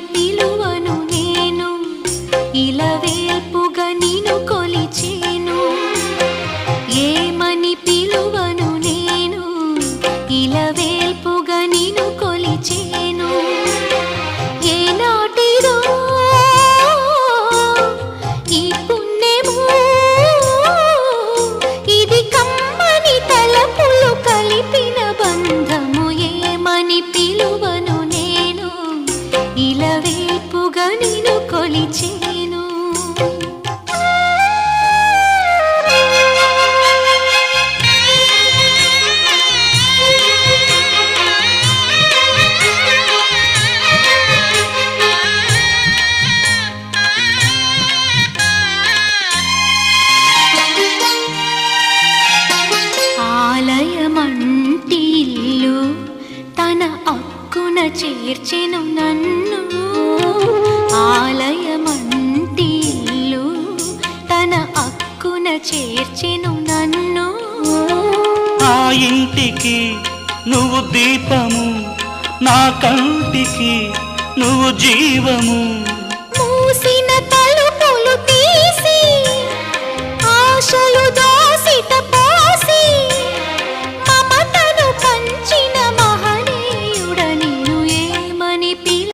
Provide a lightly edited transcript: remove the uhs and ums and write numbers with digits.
పిలువను నేను ఇలవేల్పుగా నిన్ను కొలిచేను ఏమని పిలువను నేను ఇలవేల్పుగా నిన్ను కొలిచేను ఏనాటిదో ఈ పుణ్యము ఇది కమ్మని తలపులు కలిపిన బంధము ఏమని పిలువను నేను ఇలవేల్పుగా నిన్ను కొలిచేను ఆలయమంటి ఇల్లు తన అక్కున చేర్చెను నన్ను ఆలయమంటి ఇల్లు తన అక్కున చేర్చెను నన్ను ఆ ఇంటికి నువ్వు దీపము నా కంటికి నువ్వు జీవము మూసిన తలుపులు తీసి ఆశలు